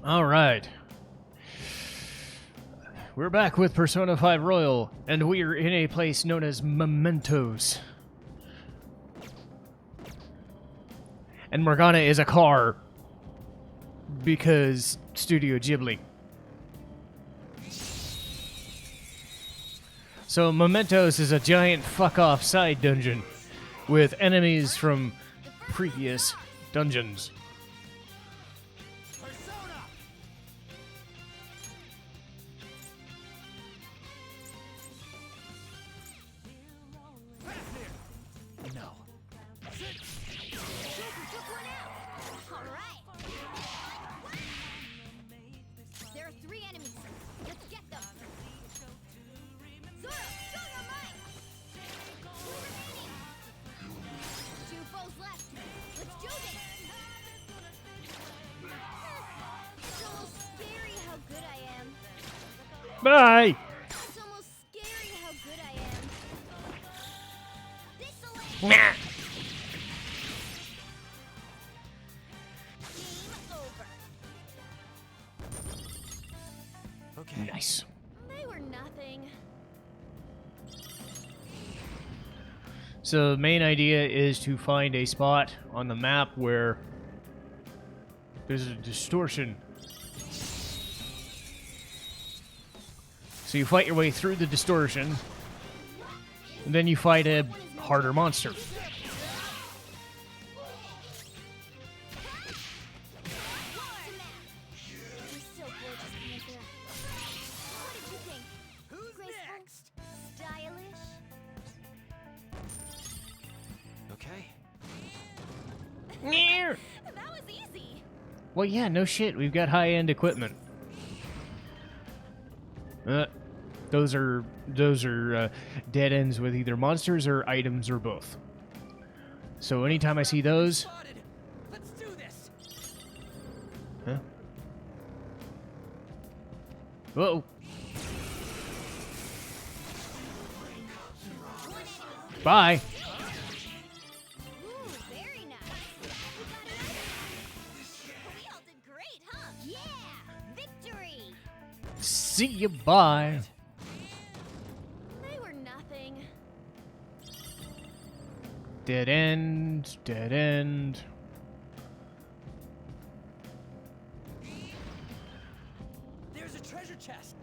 All right. We're back with Persona 5 Royal, and we're in a place known as Mementos. And Morgana is a car, because Studio Ghibli. So Mementos is a giant fuck-off side dungeon with enemies from previous dungeons. Bye! It's almost scary how good I am. Nah. Game over. Okay. Nice. They were nothing. So the main idea is to find a spot on the map where there's a distortion. So you fight your way through the distortion, and then you fight a harder monster. Who's next? Stylish? Okay. That was easy. Well, yeah, no shit. We've got high-end equipment. Those are dead ends with either monsters or items or both. So anytime I see those, Let's do this. huh? Whoa! Bye. Ooh, very nice. We all did great, huh? Yeah! Victory! See you. Bye. They were nothing. Dead end. Dead end. There's a treasure chest.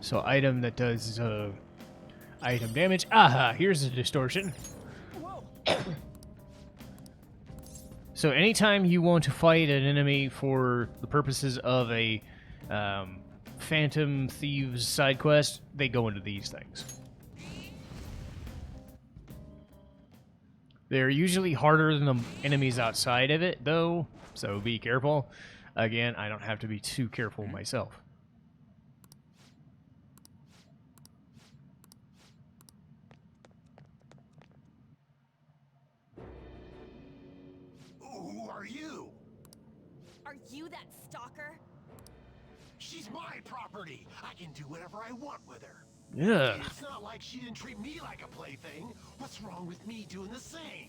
So item that does item damage. Aha! Here's a distortion. Whoa. So anytime you want to fight an enemy for the purposes of a Phantom Thieves side quest, they go into these things. They're usually harder than the enemies outside of it, though, so be careful. Again, I don't have to be too careful myself. Who are you? Are you that stalker? She's my property. I can do whatever I want with her. Ugh. It's not like she didn't treat me like a plaything. What's wrong with me doing the same?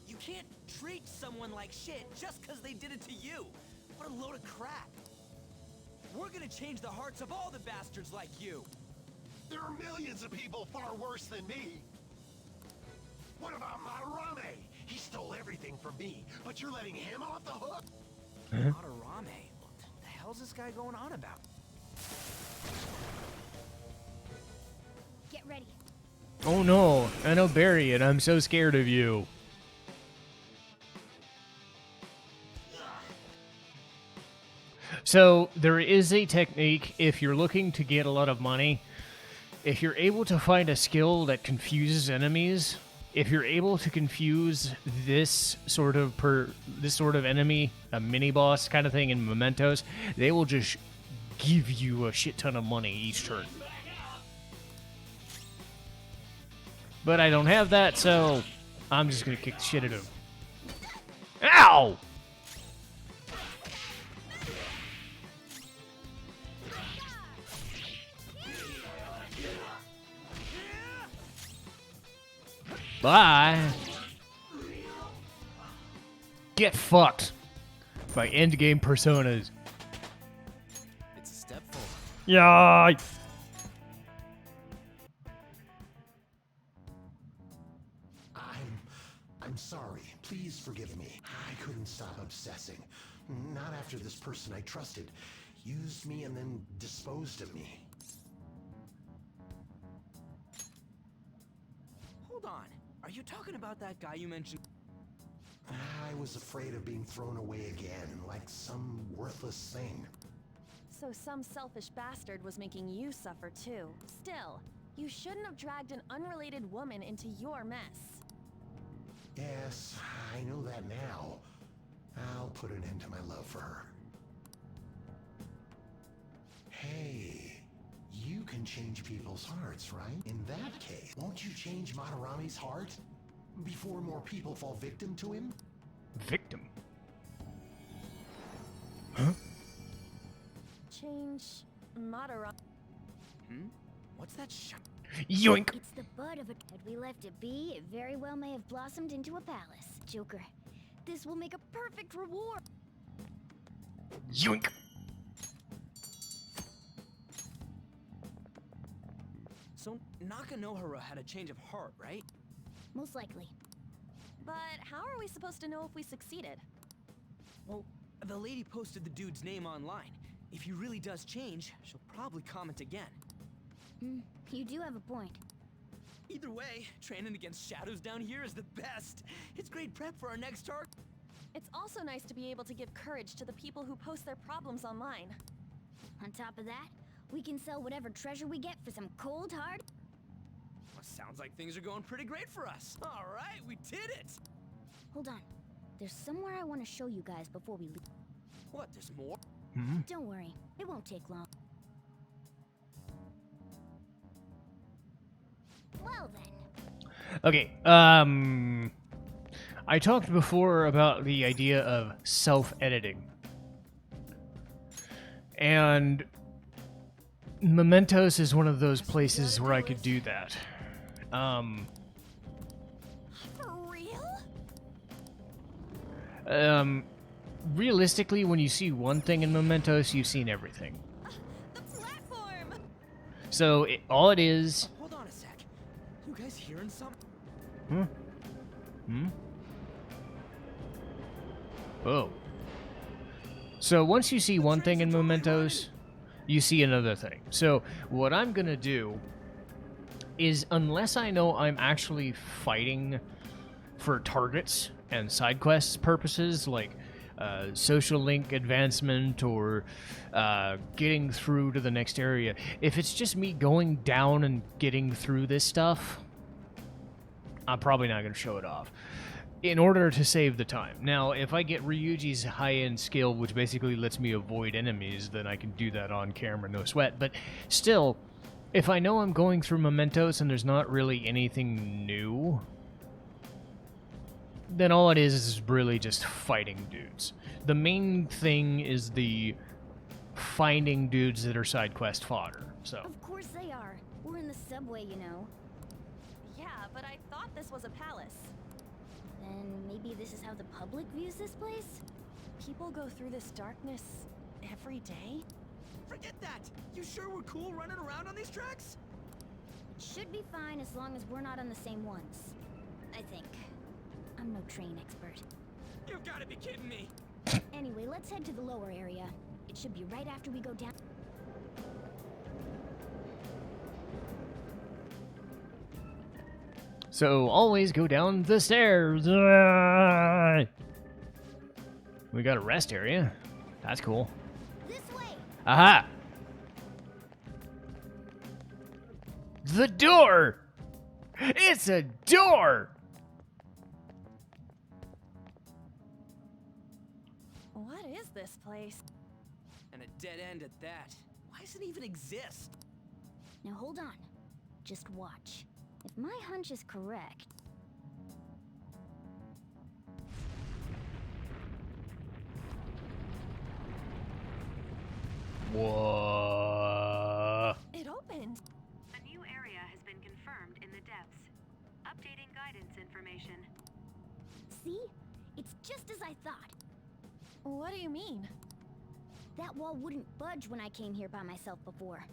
You can't treat someone like shit just because they did it to you. What a load of crap. We're gonna change the hearts of all the bastards like you. There are millions of people far worse than me. What about Madarame? He stole everything from me, but you're letting him off the hook? Madarame? What the hell's this guy going on about? Get ready. Oh no, I know Barry, and I'm so scared of you. So, there is a technique if you're looking to get a lot of money. If you're able to find a skill that confuses enemies, if you're able to confuse this sort of enemy, a mini boss kind of thing in Mementos, they will just give you a shit ton of money each turn. But I don't have that, so I'm just gonna kick the shit out of him. Ow! Bye. Get fucked by endgame personas. It's a step forward. Yeah. I'm sorry. Please forgive me. I couldn't stop obsessing. Not after this person I trusted used me and then disposed of me. Hold on. Are you talking about that guy you mentioned? I was afraid of being thrown away again, like some worthless thing. So some selfish bastard was making you suffer too. Still, you shouldn't have dragged an unrelated woman into your mess. Yes, I know that now. I'll put an end to my love for her. Hey, you can change people's hearts, right? In that case, won't you change Madarami's heart? Before more people fall victim to him? Victim. Huh? Change Madara. What's that shot? Yoink. It's the bud of a... Had we left it be, it very well may have blossomed into a palace. Joker, this will make a perfect reward. Yoink. So Nakanohara had a change of heart, right? Most likely. But how are we supposed to know if we succeeded? Well, the lady posted the dude's name online. If he really does change, she'll probably comment again. You do have a point. Either way, training against shadows down here is the best. It's great prep for our next target. It's also nice to be able to give courage to the people who post their problems online. On top of that, we can sell whatever treasure we get for some cold hard. Well, sounds like things are going pretty great for us. All right, we did it. Hold on. There's somewhere I want to show you guys before we leave. What, there's more? Don't worry, it won't take long. Well then. Okay, I talked before about the idea of self-editing. And Mementos is one of those places where I could do that. For real? Realistically, when you see one thing in Mementos, you've seen everything. The platform! So, all it is... Hold on a sec. You guys hearing something? Oh. So once you see one thing in Mementos, you see another thing. So what I'm going to do is, unless I know I'm actually fighting for targets and side quests purposes, like social link advancement or getting through to the next area, if it's just me going down and getting through this stuff, I'm probably not going to show it off in order to save the time. Now, if I get Ryuji's high-end skill, which basically lets me avoid enemies, then I can do that on camera, no sweat. But still, if I know I'm going through Mementos and there's not really anything new, then all it is really just fighting dudes. The main thing is the finding dudes that are side quest fodder. So Of course they are. We're in the subway, you know. Yeah, but I thought this was a palace. Then maybe this is how the public views this place? People go through this darkness every day? Forget that! You sure we're cool running around on these tracks? It should be fine as long as we're not on the same ones. I think. I'm no train expert. You've got to be kidding me! Anyway, let's head to the lower area. It should be right after we go down. So always go down the stairs. We got a rest area. That's cool. This way! Aha! The door! It's a door! What is this place? And a dead end at that. Why does it even exist? Now hold on. Just watch. If my hunch is correct... Whoa. It opened. A new area has been confirmed in the depths. Updating guidance information. See? It It's just as I thought. What do you mean? That wall wouldn't budge when I came here by myself before.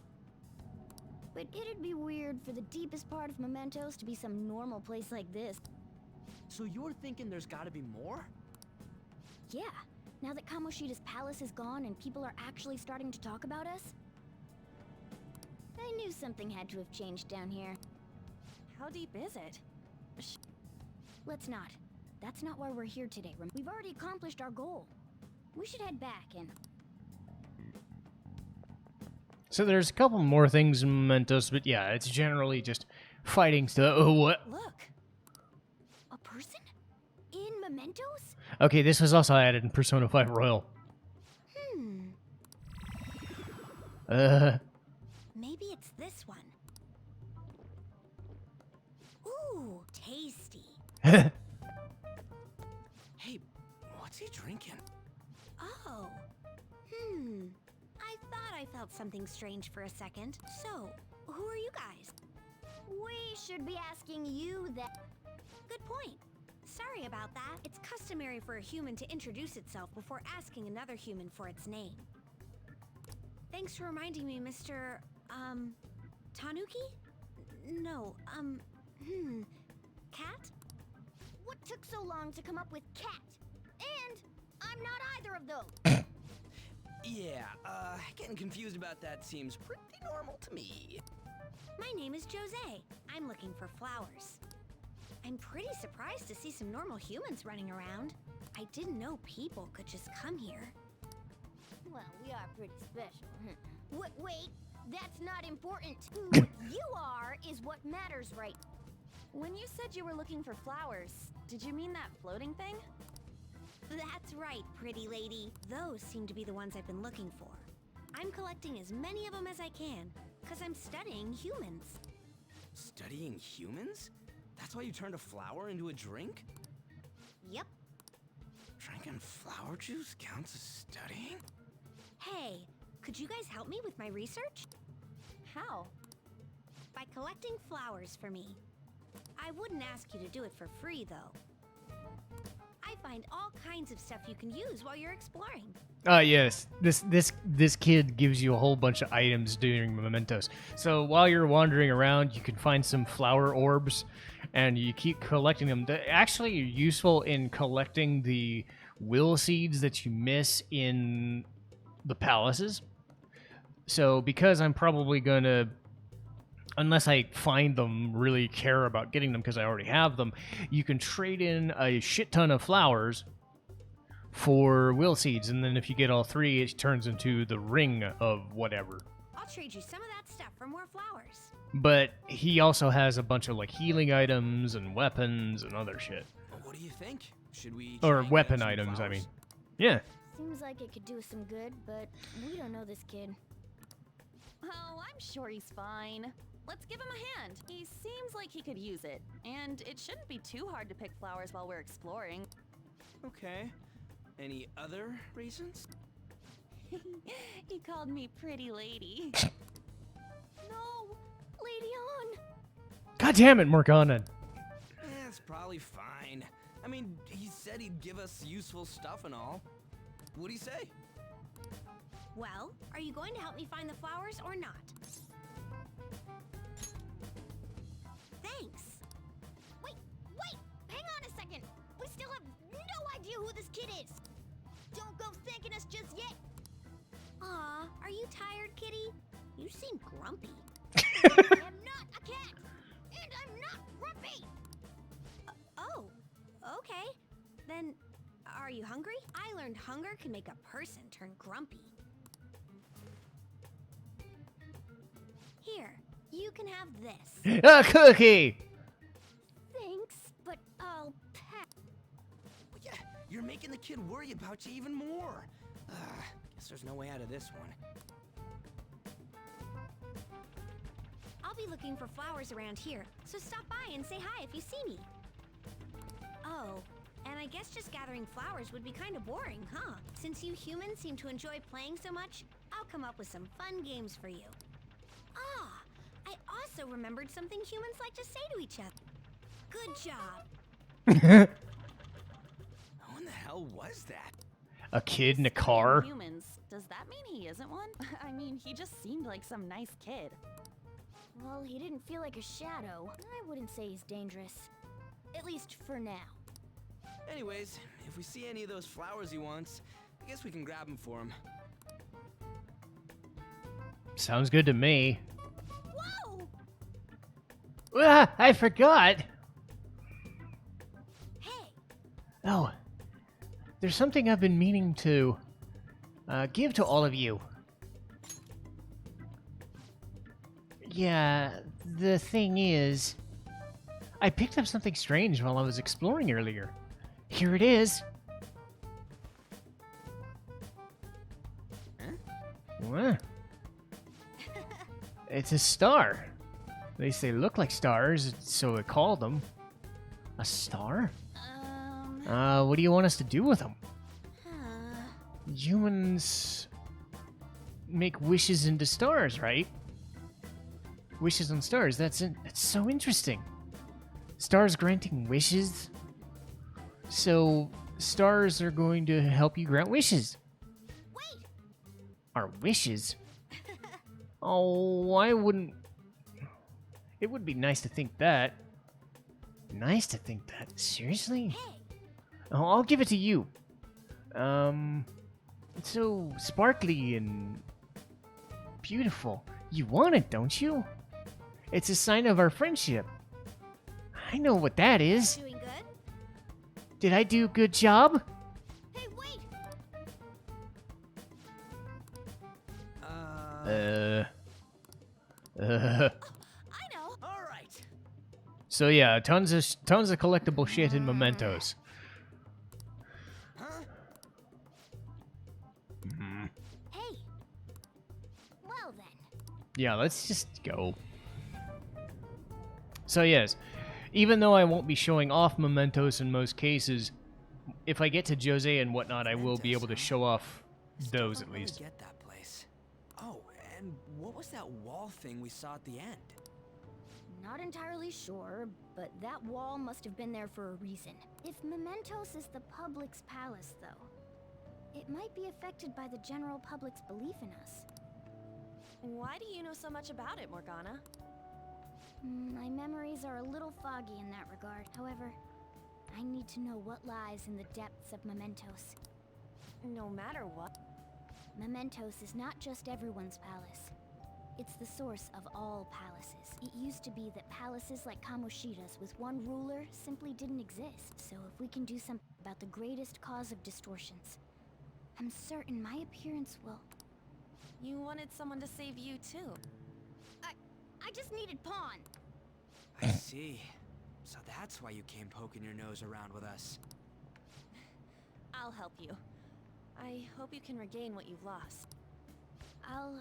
But it'd be weird for the deepest part of Mementos to be some normal place like this. So you're thinking there's gotta be more? Yeah, now that Kamoshida's palace is gone and people are actually starting to talk about us, I knew something had to have changed down here. How deep is it? Let's not. That's not why we're here today. We've already accomplished our goal. We should head back and... So there's a couple more things in Mementos, but yeah, it's generally just fighting stuff. Oh, what? Look! A person? In Mementos? Okay, this was also added in Persona 5 Royal. Maybe it's this one. Ooh, tasty. Hey, what's he drinking? Oh. I thought I felt something strange for a second. So, who are you guys? We should be asking you that. Good point. Sorry about that. It's customary for a human to introduce itself before asking another human for its name. Thanks for reminding me, Mr. Tanuki? No, Cat? What took so long to come up with cat? And I'm not either of those. Yeah, getting confused about that seems pretty normal to me. My name is Jose. I'm looking for flowers. I'm pretty surprised to see some normal humans running around. I didn't know people could just come here. Well, we are pretty special. Wait, that's not important. Who you are is what matters, right? When you said you were looking for flowers, did you mean that floating thing? That's right, pretty lady. Those seem to be the ones I've been looking for. I'm collecting as many of them as I can, because I'm studying humans. Studying humans? That's why you turned a flower into a drink? Yep. Drinking flower juice counts as studying? Hey, could you guys help me with my research? How? By collecting flowers for me. I wouldn't ask you to do it for free, though. I find all kinds of stuff you can use while you're exploring. Yes. This kid gives you a whole bunch of items during Mementos. So while you're wandering around, you can find some flower orbs, and you keep collecting them. They actually are useful in collecting the will seeds that you miss in the palaces. So because I'm probably gonna, unless I find them, really care about getting them because I already have them, you can trade in a shit ton of flowers for will seeds, and then if you get all three, it turns into the ring of whatever. I'll trade you some of that stuff for more flowers. But he also has a bunch of like healing items and weapons and other shit. Well, what do you think? Should we Or try and weapon get some items, I flowers? mean. Yeah. Seems like it could do us some good, but we don't know this kid. Oh, I'm sure he's fine. Let's give him a hand. He seems like he could use it, and it shouldn't be too hard to pick flowers while we're exploring. Okay. Any other reasons? He called me pretty lady. No! Lady on! God damn it, Morgana. It's probably fine. I mean, he said he'd give us useful stuff and all. What'd he say? Well, are you going to help me find the flowers or not? Thanks. Wait! Hang on a second! We still have no idea who this kid is! Don't go thanking us just yet! Aw, are you tired, kitty? You seem grumpy. I'm not a cat! And I'm not grumpy! Oh, okay. Then, are you hungry? I learned hunger can make a person turn grumpy. Here, you can have this. A cookie! Thanks, but I'll pass. Well, yeah, you're making the kid worry about you even more. Guess there's no way out of this one. I'll be looking for flowers around here, so stop by and say hi if you see me. Oh, and I guess just gathering flowers would be kind of boring, huh? Since you humans seem to enjoy playing so much, I'll come up with some fun games for you. Ah, I also remembered something humans like to say to each other. Good job. Who in the a kid in a Studying car. Humans. Does that mean he isn't one? I mean, he just seemed like some nice kid. Well, he didn't feel like a shadow. I wouldn't say he's dangerous. At least for now. Anyways, if we see any of those flowers he wants, I guess we can grab them for him. Sounds good to me. Whoa! Ah, I forgot. Hey! Oh, there's something I've been meaning to give to all of you. Yeah, the thing is, I picked up something strange while I was exploring earlier. Here it is. Huh? It's a star. At least they look like stars, so I called them. A star? What do you want us to do with them? Humans make wishes into stars, right? Wishes on stars. That's so interesting. Stars granting wishes. So stars are going to help you grant wishes. Wait! Our wishes? Oh, why wouldn't... It would be nice to think that. Nice to think that. Seriously? Hey! Oh, I'll give it to you. It's so sparkly and beautiful. You want it, don't you? It's a sign of our friendship. I know what that is. Doing good? Did I do a good job? Hey, wait! I know. All right. So yeah, tons of collectible shit in Mementos. Huh? Hey! Well then. Yeah, let's just go. So yes, even though I won't be showing off Mementos in most cases, if I get to Jose and whatnot, I will be able to show off those at Don't really least. get that place. Oh, and what was that wall thing we saw at the end? Not entirely sure, but that wall must have been there for a reason. If Mementos is the public's palace, though, it might be affected by the general public's belief in us. Why do you know so much about it, Morgana? My memories are a little foggy in that regard. However, I need to know what lies in the depths of Mementos. No matter what. Mementos is not just everyone's palace. It's the source of all palaces. It used to be that palaces like Kamoshida's with one ruler simply didn't exist. So if we can do something about the greatest cause of distortions, I'm certain my appearance will... You wanted someone to save you, too. I just needed Pawn. I see. So that's why you came poking your nose around with us. I'll help you. I hope you can regain what you've lost. I'll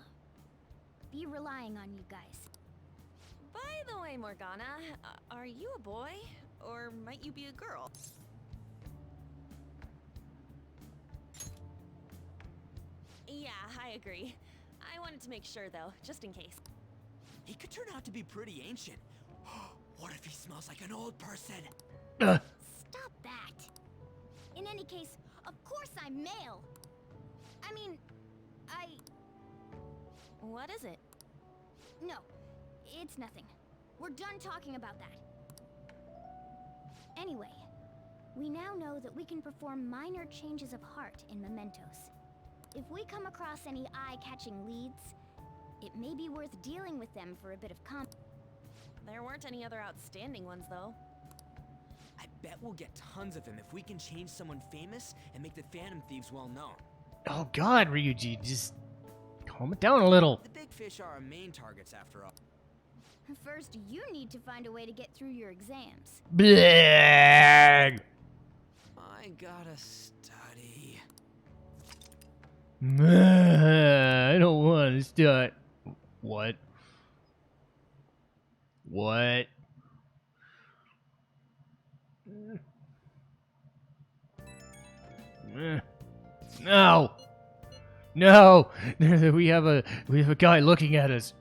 be relying on you guys. By the way, Morgana, are you a boy? Or might you be a girl? Yeah, I agree. I wanted to make sure, though, just in case. He could turn out to be pretty ancient. What if he smells like an old person? Stop that. In any case, of course I'm male. I mean, What is it? No, it's nothing. We're done talking about that. Anyway, we now know that we can perform minor changes of heart in Mementos. If we come across any eye-catching leads, it may be worth dealing with them for a bit of There weren't any other outstanding ones, though. I bet we'll get tons of them if we can change someone famous and make the Phantom Thieves well known. Oh God, Ryuji, just calm it down a little. The big fish are our main targets after all. First, you need to find a way to get through your exams. Blah. I gotta study. I don't want to start. What? What? No! No! We have a guy looking at us.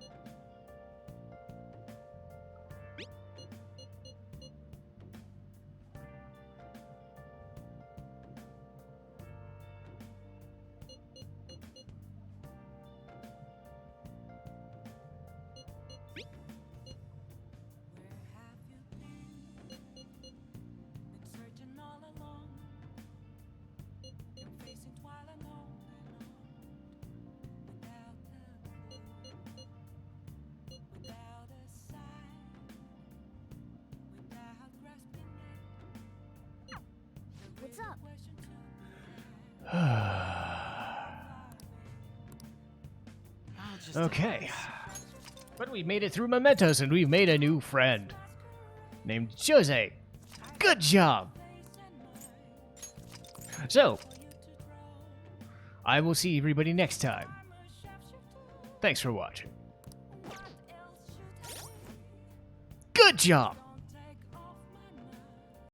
just Okay. did But we made it through Mementos and we've made a new friend named Jose. Good job! So, I will see everybody next time. Thanks for watching. Good job!